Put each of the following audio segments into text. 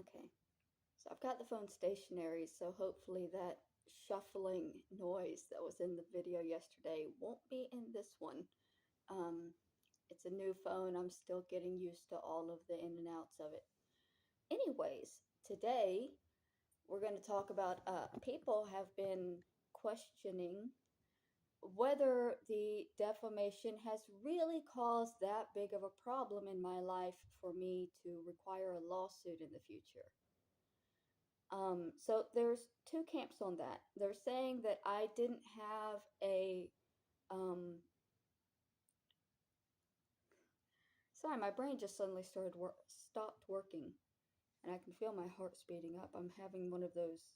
Okay, so I've got the phone stationary, so hopefully that shuffling noise that was in the video yesterday won't be in this one. Um, it's a new phone. I'm still getting used to all of the in and outs of it. Anyways, today we're going to talk about people have been questioning whether the defamation has really caused that big of a problem in my life for me to require a lawsuit in the future. So there's two camps on that. They're saying that I didn't have a um, sorry, my brain just suddenly stopped working, and I can feel my heart speeding up. I'm having one of those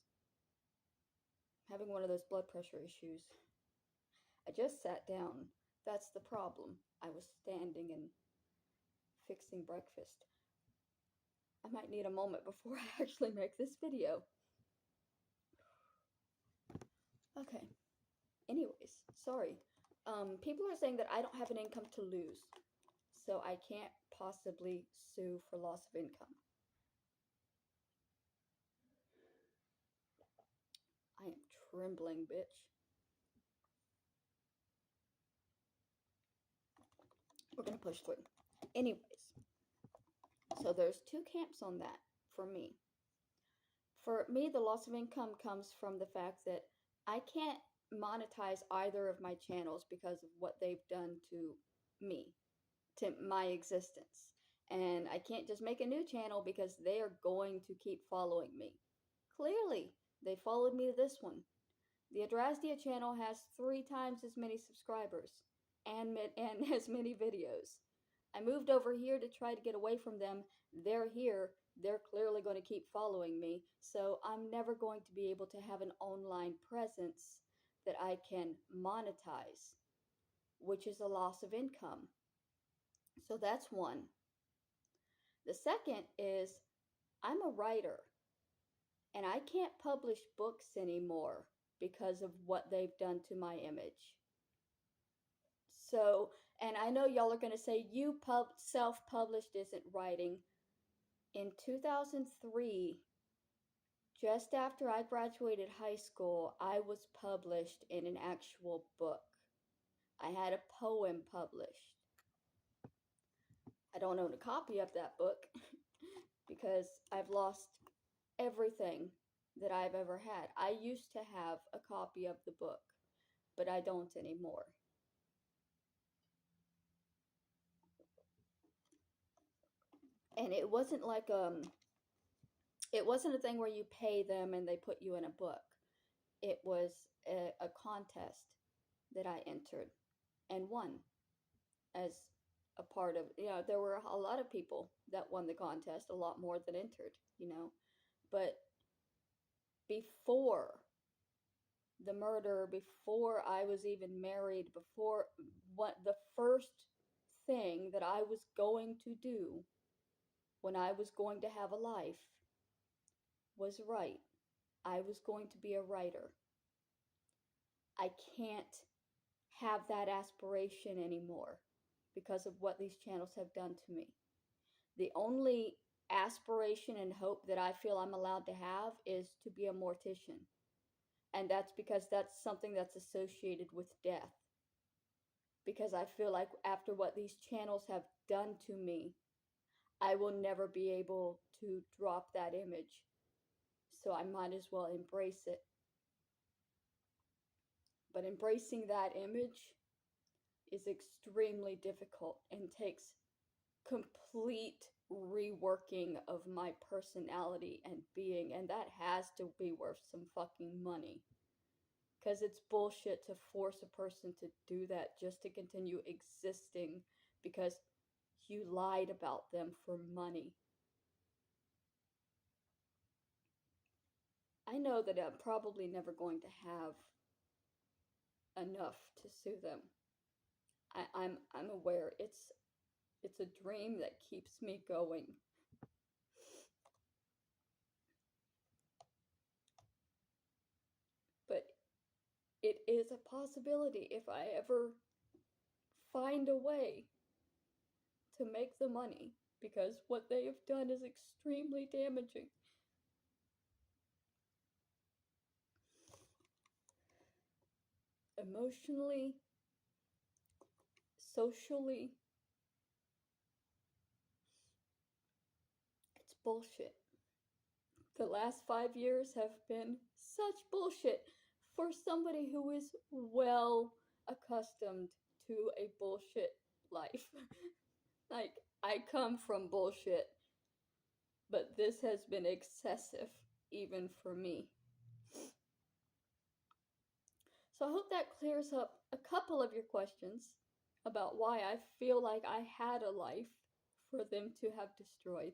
blood pressure issues. I just sat down. That's the problem. I was standing and fixing breakfast. I might need a moment before I actually make this video. Okay. Anyways, sorry. People are saying that I don't have an income to lose, so I can't possibly sue for loss of income. I am trembling, bitch. We're gonna push through. Anyways, so there's two camps on that for me. For me, the loss of income comes from the fact that I can't monetize either of my channels because of what they've done to me, to my existence. And I can't just make a new channel because they are going to keep following me. Clearly, they followed me to this one. The Adrasdea channel has 3 times as many subscribers and as many videos. I moved over here to try to get away from them. They're here. They're clearly going to keep following me. So I'm never going to be able to have an online presence that I can monetize, which is a loss of income. So that's one. The second is I'm a writer and I can't publish books anymore because of what they've done to my image. So, and I know y'all are going to say self-published isn't writing. In 2003, just after I graduated high school, I was published in an actual book. I had a poem published. I don't own a copy of that book because I've lost everything that I've ever had. I used to have a copy of the book, but I don't anymore. And it wasn't a thing where you pay them and they put you in a book. It was a contest that I entered and won as a part of, there were a lot of people that won the contest, a lot more than entered. But before the murder, before I was even married, before what the first thing that I was going to do when I was going to have a life was write. I was going to be a writer. I can't have that aspiration anymore because of what these channels have done to me. The only aspiration and hope that I feel I'm allowed to have is to be a mortician. And that's because that's something that's associated with death. Because I feel like after what these channels have done to me, I will never be able to drop that image. So I might as well embrace it. But embracing that image is extremely difficult and takes complete reworking of my personality and being, and that has to be worth some fucking money. Because it's bullshit to force a person to do that just to continue existing because you lied about them for money. I know that I'm probably never going to have enough to sue them. I'm aware it's a dream that keeps me going. But it is a possibility if I ever find a way to make the money, because what they have done is extremely damaging. Emotionally, socially, it's bullshit. The last 5 years have been such bullshit for somebody who is well accustomed to a bullshit life. Like, I come from bullshit, but this has been excessive even for me. So I hope that clears up a couple of your questions about why I feel like I had a life for them to have destroyed.